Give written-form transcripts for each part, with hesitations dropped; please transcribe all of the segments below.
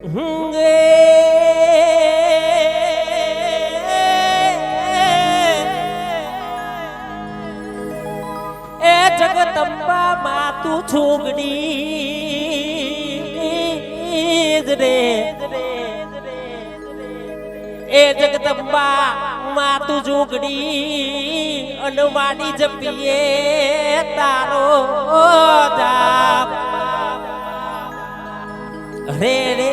એ જગદંબા માતું છોગડી રે એ જગદંબા માતું જોગડી અનવાડી જપીએ તારો જાપ રે રે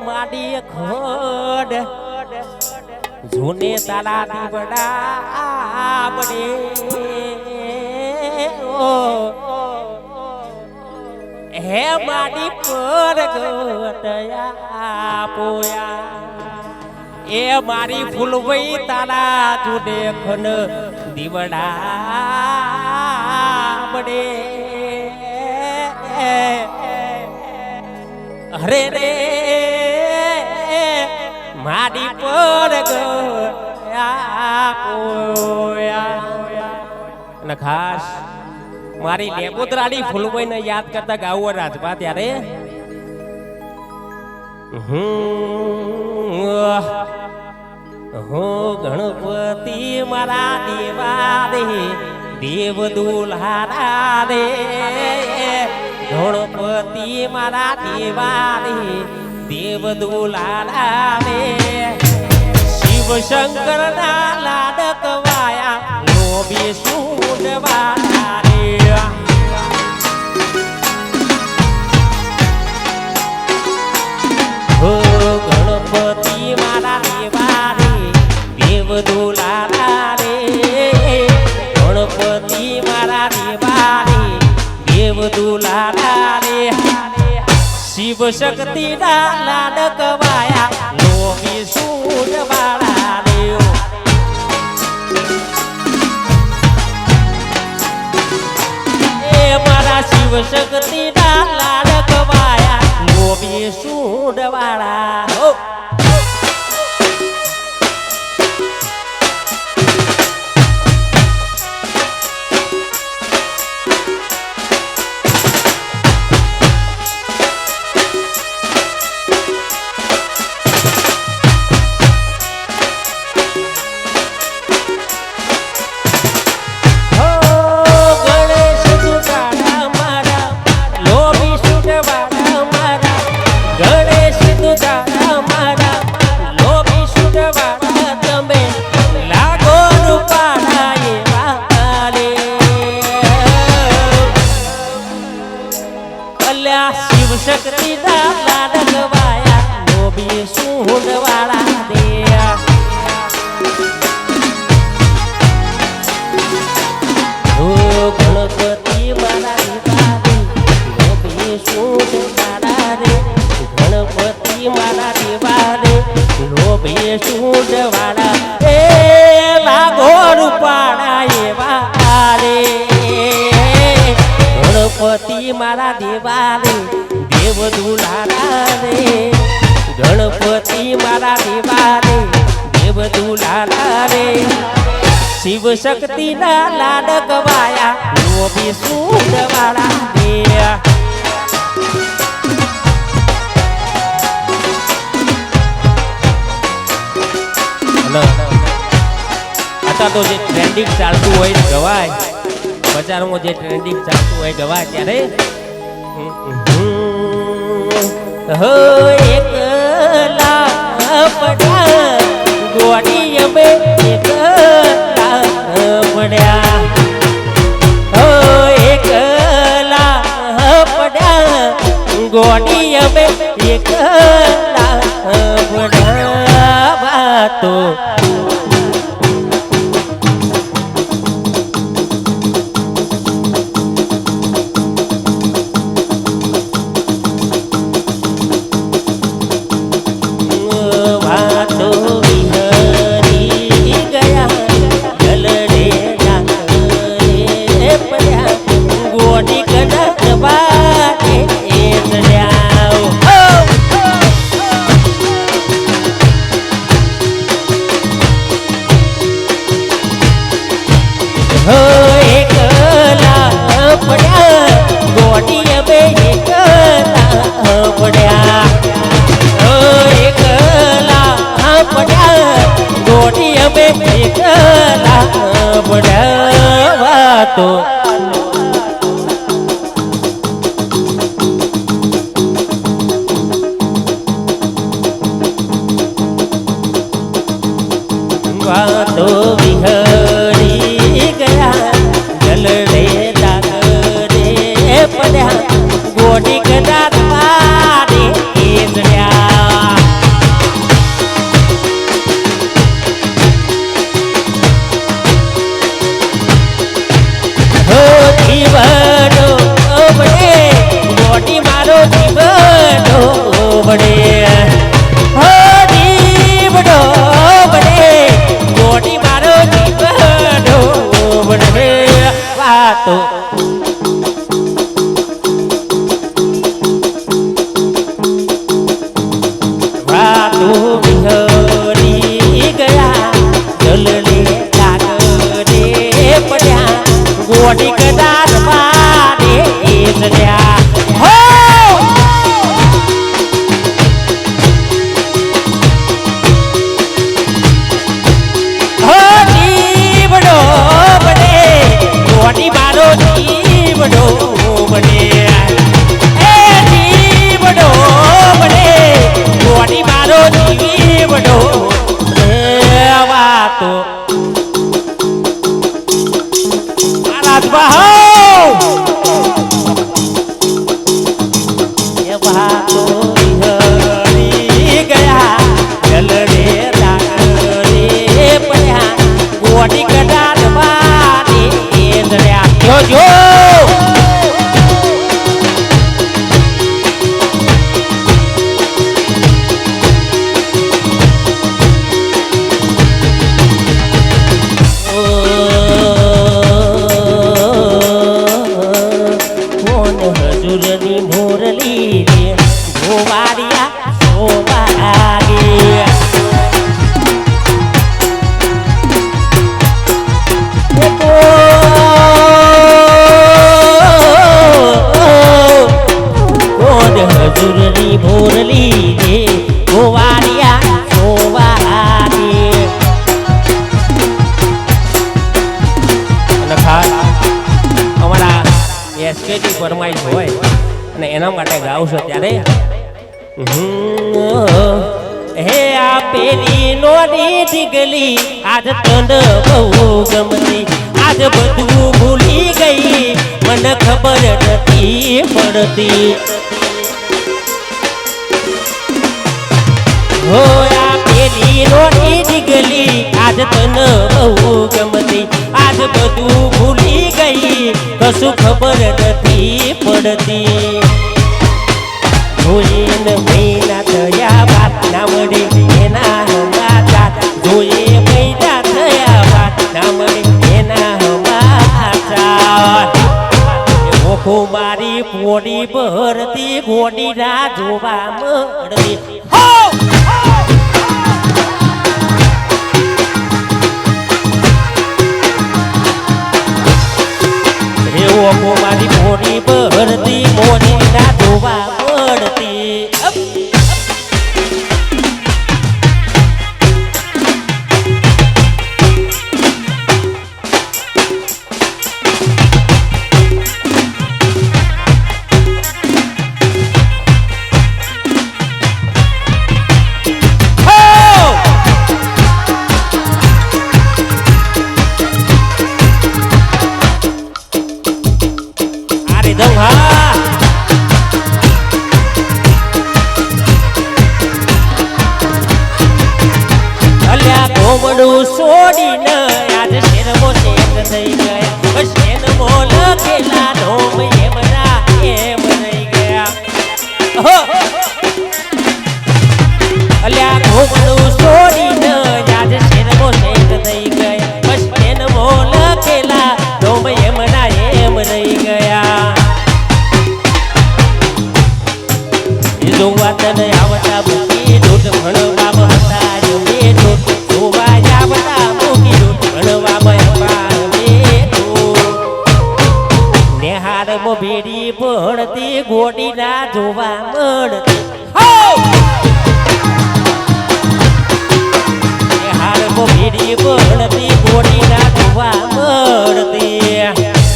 માડી ખોડ જૂને તારા દીવડા બડે હે માડી પર ગટયા પોયા એ મારી ફૂલવઈ તારા જૂને ખન દીવડા બડે હરે રે માડી પર ગયા અને ખાસ મારી લેબોદરાની ફૂલભાઈને યાદ કરતા ગાવો રાજભા ત્યારે ગણપતિ મારા દેવા રે દેવ દુલ્હારા રે ગણપતિ મારા દેવા રે દેવ દુલારા રે શિવ શંકર ના લાડક વાયા લોભી સુડવાના રે હો ગણપતિ મારા દેવા રે દેવ દુલારા રે ગણપતિ મારા દેવા રે દેવ દુલારા રે શિવ શક્તિ ના લાડક વાયા લોભી સુડવાળા દેવ એ મારા શિવ શક્તિ ના લાડક વાયા લોભી સુડવાળા શિવ શક્તિ ના લાડક વાયા લોભી સુડવાળા દે હો ગણપતિ મારા દેવારે લોભી સુડવાળા રે ગણપતિ મારા દેવારે લોભી સુડવાળા એ લાગો રૂપાળા એવા રે ગણપતિ મારા દેવારે દેવ દુલારા રે ગણપતિ મારા દેવારે દેવ દુલારા રે શિવ શક્તિ ના લાડક વાયા લોભી સુડવાળા દે અત્યારે તો જે ટ્રેન્ડિંગ ચાલતું હોય ગવાય બજારમાં જે ટ્રેન્ડિંગ ચાલતું હોય ગવા ત્યારે હો એકલા પડ્યા ગોડી અમે એકલા પડ્યા હો એકલા પડ્યા ગોડી અમે એકલા પડ્યા વાતો વાતો વાતો વિહરી ગયા જલડે દાગરે પડ્યા ગોડી કદાચ પાડે કેસડ્યા હો જીવડો બડે ગોડી મારો જીવડો બડે હો જીવડો બડે ગોડી મારો જીવડો બડે વાતો વિહરી ગયા જલડે દાગરે પડ્યા ગોડી કદાચ પાડે કેસડ્યા હો હો જીવડો બને ગોડી મારો જીવડો બને એ જીવડો બને ગોડી મારો જીવડો વાતો મહારાજ બહુ એ વાતો વિહરી ગયા જલડે દાગરે પડ્યા ગોડી કદાચ પાડે કેસડ્યા જોજો હજુરની મોરલી ગોવાડિયા સોવાગે કોણ હજુરની મોરલી ગોવાડિયા સોવાગે અને ખાસ અમારા એસકેજી ફરમાઈશ હોય અને એના માટે ગાઉં છું ત્યારે હે આ પેલી નોની ઢીગલી આજ તને બહુ ગમતી આજ બધું ભૂલી ગઈ મને ખબર નથી પડતી હો આ પેલી નોની ઢીગલી આજ તને બહુ ગમતી આજ બધું ભૂલી ગઈ કશું ખબર નથી પડતી જોઈને મહિના થયા વાત ના મળે એના હમાચાર જોઈએ મહિના થયા વાત ના મળે એના હમાચાર ઓખો મારી પોડી ભરતી ગોડી રા જોવા મળતી હો ઓખો મારી પોડી ભરતી મોડી ના જોવા મળતી દઉં હા અલ્યા ગોમડું છોડીને આજ શેરમો શેર થઈ ગયા શેરમો લખેલા નોમ એમના એમ રહી ગયા અલ્યા ગોમડું છોડીને આજ શેરમો શેર થઈ ગયા શેરમો લખેલા નોમ એમના એમ રહી ગયા જોવા તને આવતા મૂકી દૂધ ભણવા હતા બે દૂધ જોવા આવતા મૂકી દૂધ ભણવા નેહારમાં ભેડી ભણતી ગોડી ના જોવા મળતી નેહારમાં ભેડી ભણતી ગોડી ના જોવા મળતી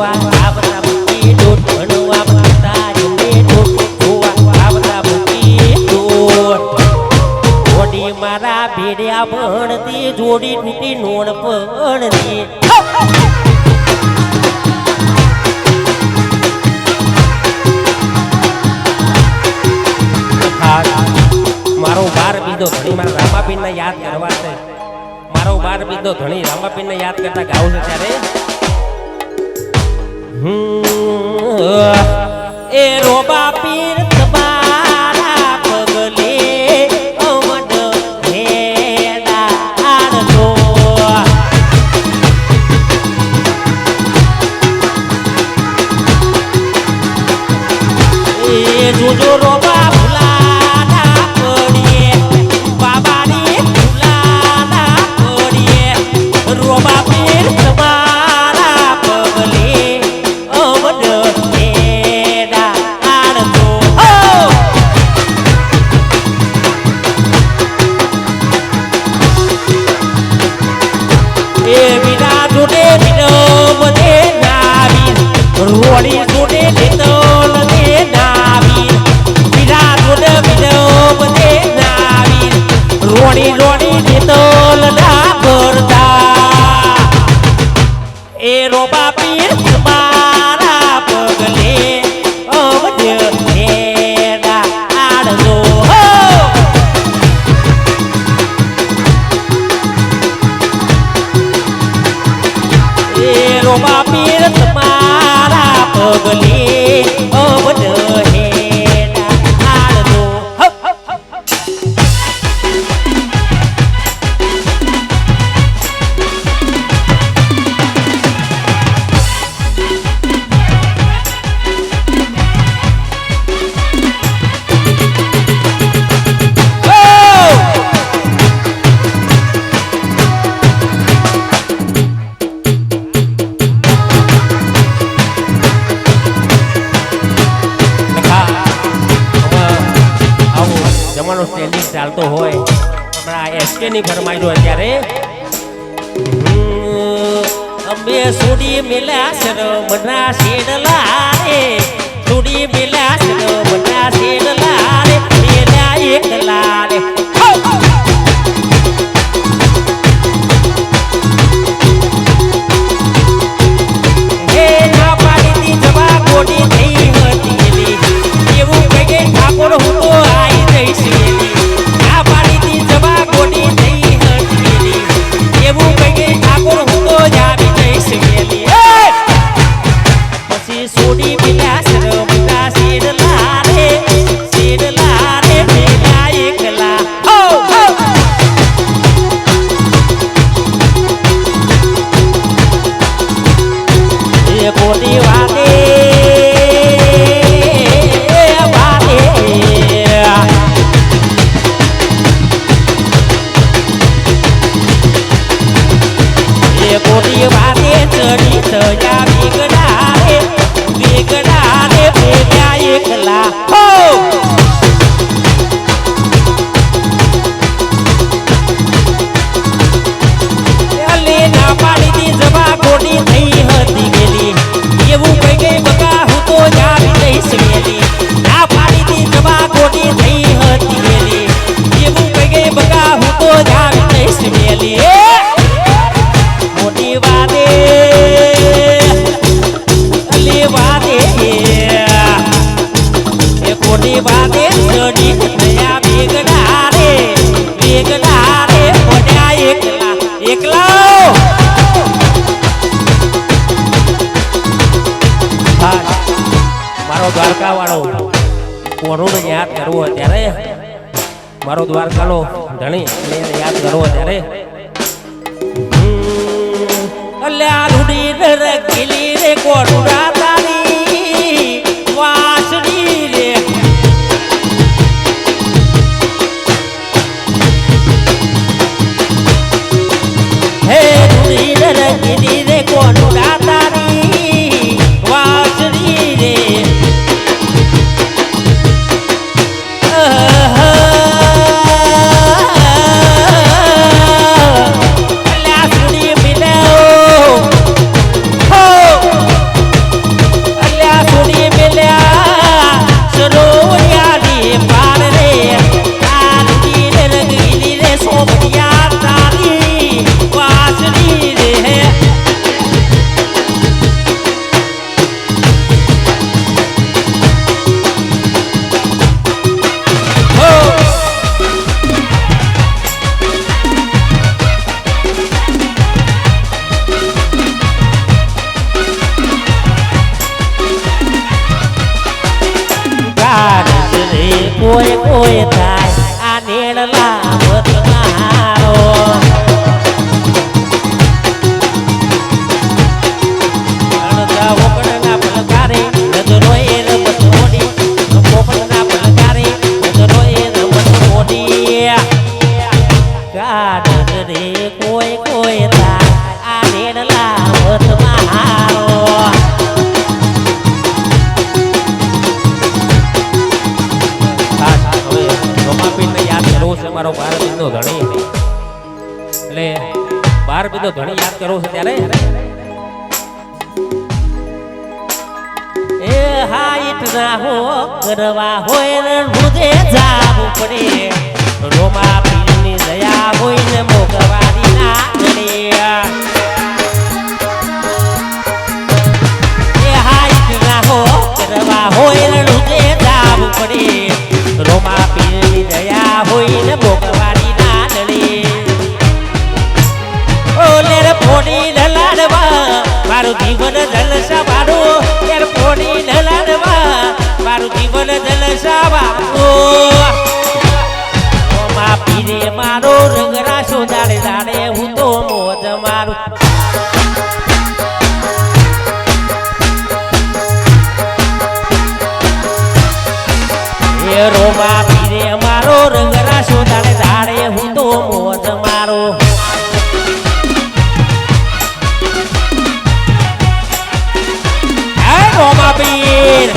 જોવા આવતા મૂકી દોટ ભણવા માતા એમને દોટ જોવા આવતા મૂકી દોટ જોડી મારા ભેડ્યા ભણતી જોડી તૂટી નોણ ભણતી મારો બાર બીજો ધણી મારા રામાપીરને યાદ કરવા છે મારો બાર બીજો ધણી રામાપીરને યાદ કરતા ગાઉં છે ત્યારે એ રોબા પીર તમારા પગલે અમદ હેડાડતો એ જોજો રોબા રોડી જોડે લીધોલ દે નાવી બીરા જોડે બીજો બધે નાવી રોડી રોડી લીધોલ ના ભરતા એ રોબા પીર મારા પગલે અવધ હેડા આડજો એ રોબા પીર પગલે અવધ હેડા આડજો જમાનો સ્ટેન્ડિંગ ચાલતો હોય હમણાં એસકે ની ફરમાઈશ હોય ત્યારે અમે સુડી મેલા સર મના શેડલા રે સુડી મેલા સર મના શેડલા રે મેલા એકલા રે હે ના પાડીતી જવા ગોડી થઈ હતી એવું કહીએ ઠાકોર હું તો સોડી મિલા સરમતા શેડલા રે મેલા એકલા એ કોટી વાગે એ કોટી વાગે ચડી થયા બીગડા રે ભેગા એકલા હો ના પાડીથી જવા ગોડી થઈ હતી ગેલી એવું કઈ ગઈ બકા હું તો જાવી જઈશ ગેલી ના પાડીથી જવા ગોડી થઈ હતી ગેલી એવું કઈ ગઈ બકા હું તો જાવી જઈશ ગેલી મોટી વાદે વાદે એ કોની વાદે ચડી થયા વેગડા રે પડ્યા એકલા એકલા મારો દ્વારકા વાળો કોરોને યાદ કરવો ત્યારે મારો દ્વારકાનો ધણી એને યાદ કરવો ત્યારે અલ્યા રૂડી રગીલી રે કોરુડા તારી વાસડી રે હે રૂડી રગીલી રે કોરુડા તારી વાસડી રે અલ્યા સુડી મિલાઓ પેલો ધણી યાદ કરો છો ત્યારે એ હાઈટ ના હો કરવા હોય ને રુદે જાવું પડે રોમા પીરની દયા હોય ને મોગવારી ના ગળે એ હાઈટ ના હો કરવા હોય ને રુદે જાવું પડે રોમા પીરની દયા હોય ને મોગવારી ના ગળે ઓલે રે ફોડી લલાડવા મારું જીવન જલસા વાળું ત્યારે ફોડી લલાડવા મારું જીવન જલસા વાળું ઓમા પીરે મારો રંગરાશો દાડે દાડે હું તો મોજ મારું એ રોમા પીરે મારો રંગરાશો દાડે દાડે હું તો મોજ મારો રોમા પીર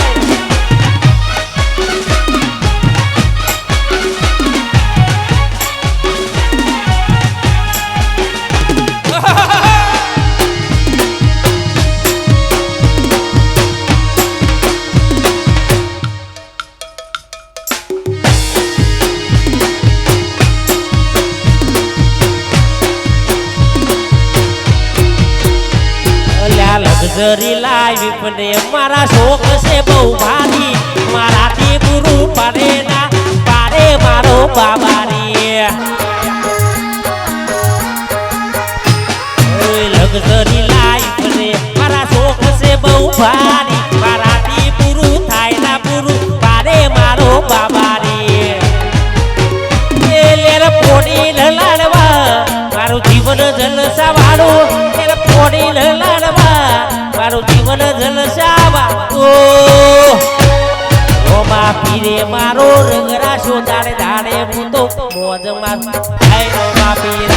લક્ઝરી લાવી પણ મારા શોખ છે બહુ ભારી મારાથી પૂરું પડે ના પાડે મારો બાબારી લક્ઝરી લાવી પણ મારા શોખ છે બહુ ભારી મારાથી પૂરું થાય ના પૂરું પાડે મારો બાબારી એ લેર ફોડી લલાડવા મારું જીવન જલસા વાળું લેર ફોડી લલાડવા મારું જીવન જલસા વાળું રોમા પીરે મારો રંગરાશો દાડે દાડે હું તો મોજ મારું હાય રોમા પીર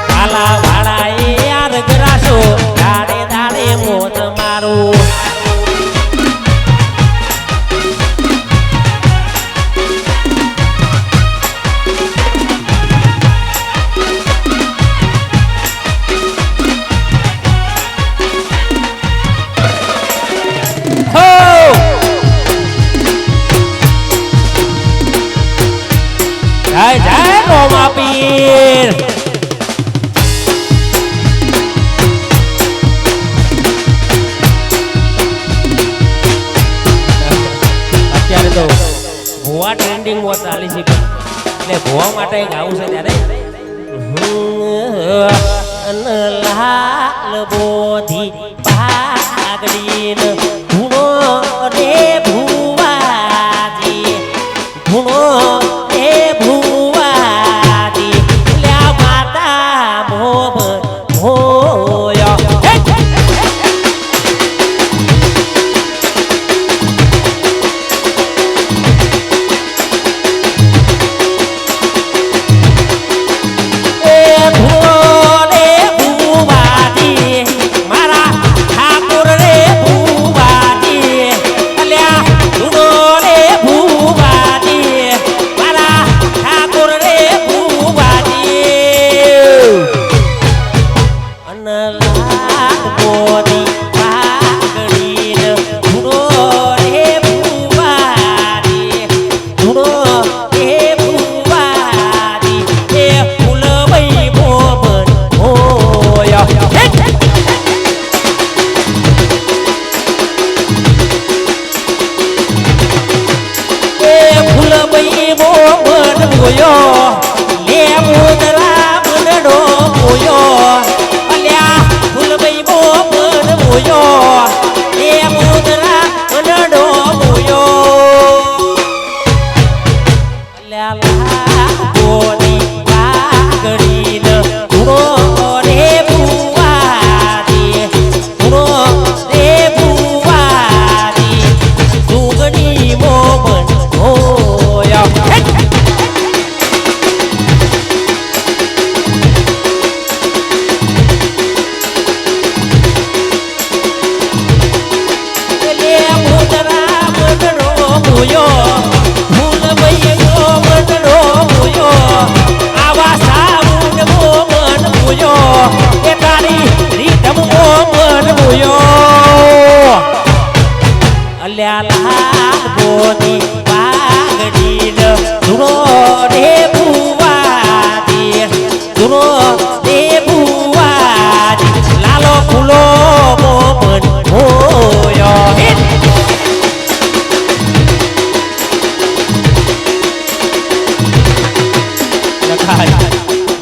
ભાલા વાળા એ આ રંગરાશો દાડે દાડે મોજ મારું જય જય રોમા પીર અત્યારે તો ભુવા ટ્રેન્ડિંગ માં ચાલી છે એટલે ભુવા માટે ગાવું છે ત્યારે લાલ બોધી પાઘડી ભૂણો રે ભુવાજી ભૂણો મારા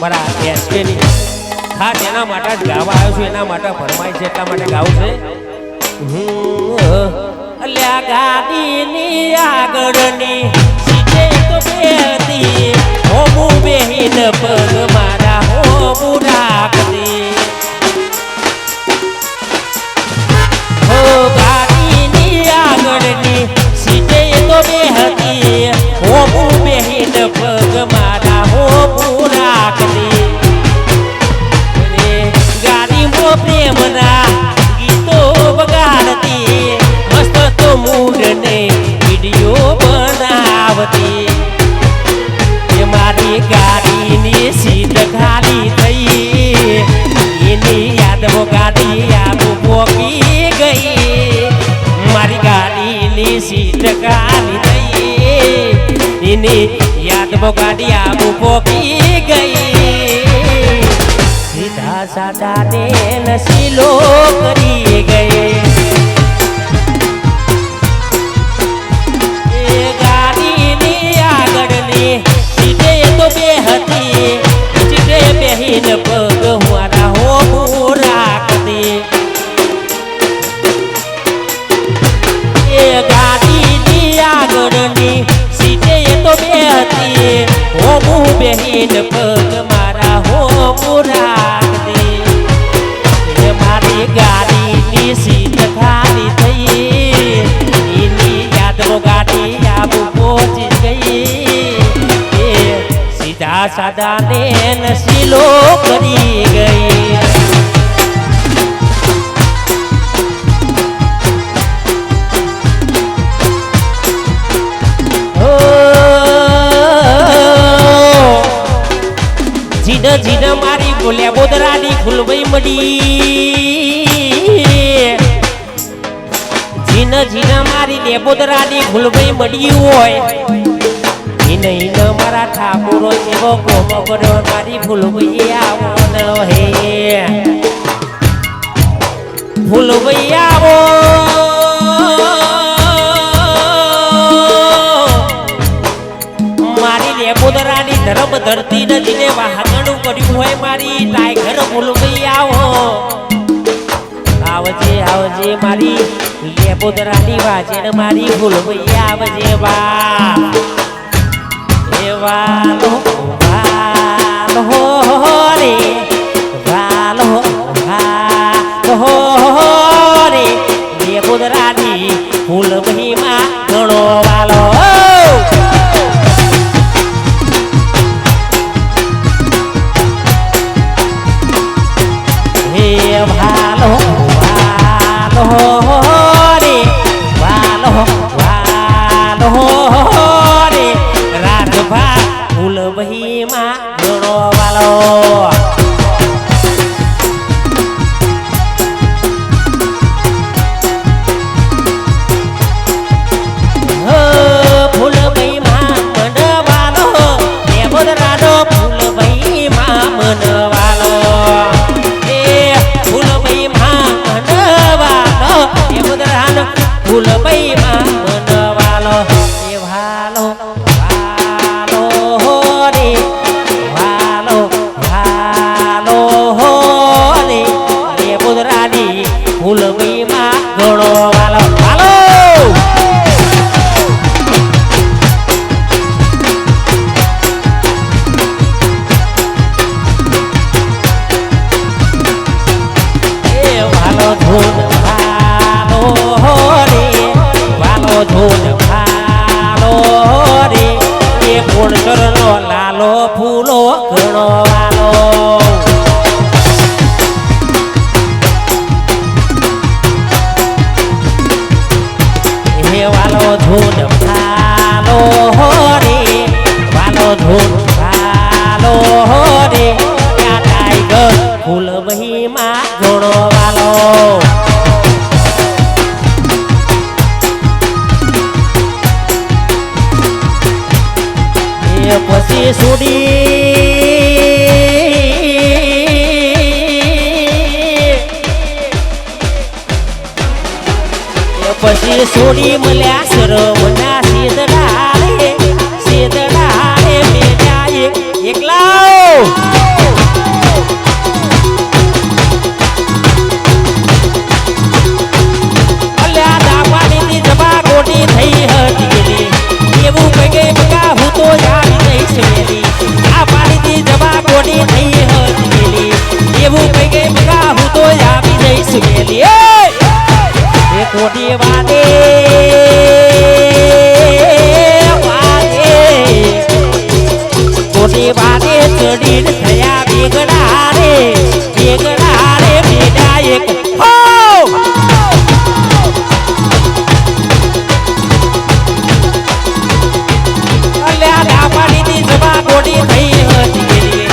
મારા એસકેની ખાસ એના માટે જ ગાવા આવ્યો છું, એના માટે ફરમાય છે એટલા માટે ગાવું છે. અલ્યા ગાડીની આગળની સીટે તો બેહતી હોમું બેહીન પગ મારા હોમું રાખતી. હો ગાડીની આગળની સીટે તો બેહતી હોમું બેહીન પગ મારા હોમું રાખતી. ગાડીમાં પ્રેમના ગીતો વગાડતી મસ્ત તો મૂડને વિડીયો બનાવતી. એ મારી ગાડીની સીટ ખાલી થઈ એની યાદમાં ગાડી આબુ પોકી ગઈ. મારી ગાડીની સીટ ખાલી થઈ એની યાદમાં ગાડી આબુ પોકી ગઈ. સીધા સાદા ને નશીલો કરી ગઈ. પગ મારા હોમું રાખતી. એ ગાડીની આગળની સીટે તો બેહતી હોમું બેહીન પગ મારા હોમું રાખતી. એ મારી ગાડીની સીટ ખાલી થઈ એની યાદમાં ગાડી આબુ પહોંચી ગઈ. સીધા સાદા ને નશીલો કરી ગઈ. જીન જીન મારી બોલ્યા બોદરાની ફૂલવઈ મડી. જીન જીન મારી લે બોદરાની ફૂલવઈ મડી હોય નહીં મારા ઠાકોરો એવો કોમ કર્યો મારી ફૂલવઈ આવો ન હે ફૂલવઈ આવો. મારી લેબોદરાની ધર્મ ધરતી નદીને વાહગણું કર્યું હોય મારી ટાઈગર ફૂલવઈ આવો. આવજે આવજે મારી લેબોદરાની વાજેણ મારી ફૂલવઈ આવજે બા. વાલો વાલો રે વાલો વાલો રે લેબોદરાની ફૂલવઈમાં ઘણો વાલો. હે વાલો વાલો રે વાલો વાલો રે રાજભા ફૂલવઈમાં ઘણો વાલો. ફૂલવઈમાં મનવાલો લેબોદરાનો ફૂલવઈમાં મનવાલો. એ ફૂલવઈમાં મનવાલો લેબોદરાનો ફૂલવઈમાં મનવાલો. એ વાલો ફૂલવઈમાં ઘણો વાલો વાલો. એ વાલો ધૂન વાલો રે વાલો ધૂન વાલો રે એ કોણસરનો લાલો ફૂલો ઘણો વાલો. વાલો ધૂન ભાલો રે વાલો ધૂન ભાલો રે ત્યાં ટાઈગર ફૂલવઈમાં ઘણો વાલો. એ પછી પછી સોડી મળ્યા સરવના સેદડા રે મેળા એકલા ગોડી વાદે ગોડી વાદે ચડીને થયા વેગડા રે બેડા એક હો અલ્યા ડાપાડી ની જવા ગોડી થઈ હતી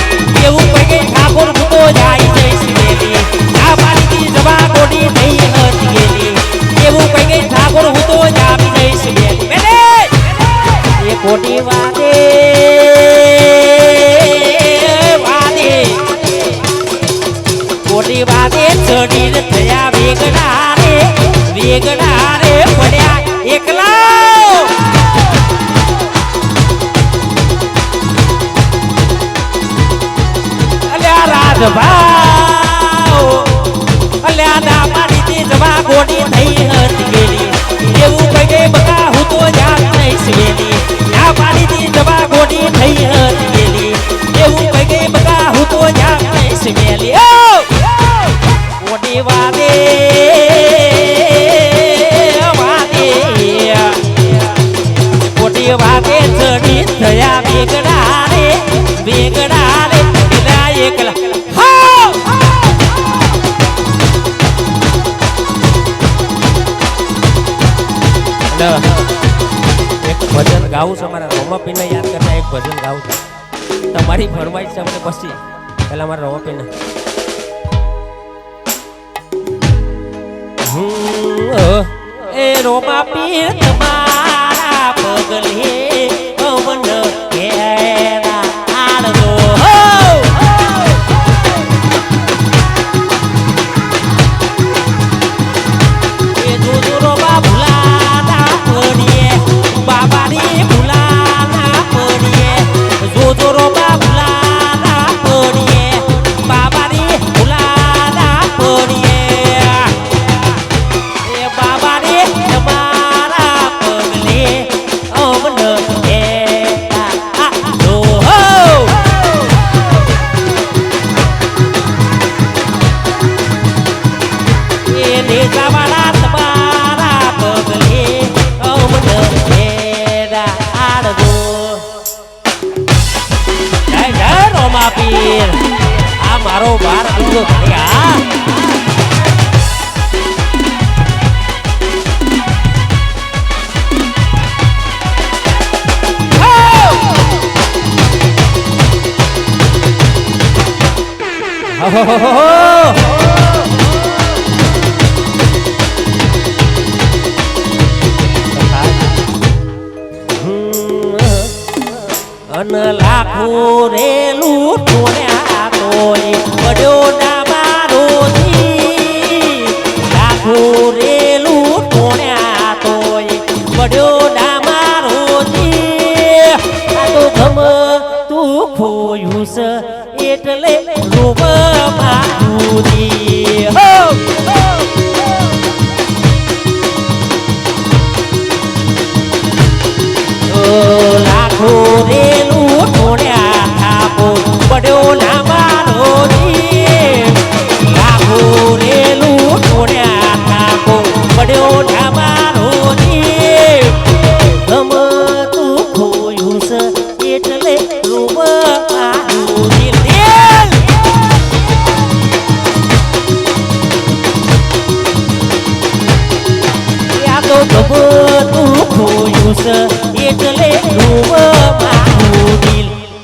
એવું પગે ઠાકોર ભૂતો જાય જઈશ મેલી ડાપાડી ની જવા ગોડી થઈ હતી એવું પગે ઠાકોર ભૂતો જાવી જઈશ મેલી મેલે એ ગોડી વાદે ગોડી વાદે ચડીને થયા વેગડા રે પડ્યા એકલા અલ્યા રાજભાવ અલ્યા ડાપાડી થી જવા ગોડી થઈ હતી ગેલી એવું કઈ બકા હું તો જાત નહીં વેલી ડાપાડી થી જવા ગોડી થઈ હતી ગેલી એવું કઈ બકા હું તો જાત નહીં વેલી ગોડી વાદે ગોડી વાદે ચડી થયા વેગડા રે પેલા એકલા એક ભજન ગાવું છે મારા રોમાપીને યાદ કરતા એક ભજન ગાવું છે તમારી ફરમાઈશ છે અમને પછી પેલા મારા રોમાપીને એ રોમાપી તમારા પગલે પવન ઘેરા આડો એ જોજો રોબા ભૂલાના પડીએ બાબાની ભૂલાના પડીએ જોજો રોબા ભૂલાના પડીએ બાબાની ભૂલાના પડીએ એ બાબાની તમારા પગલે અમન ઘેરા આડો એને જવાના તમારા પગલે અમન ઘેરા આડો જય રોમાપીર આ મારો બાર પૂરો થયા અન લાખો રે લૂંટોયા તોય પડ્યો ના મારોથી લાખો રે લૂંટોયા તોય પડ્યો ના મારોથી આ તો ગમ તું ખોયું છે એટલે રોબમાં દૂધી હો લાખો રે લૂંટોયા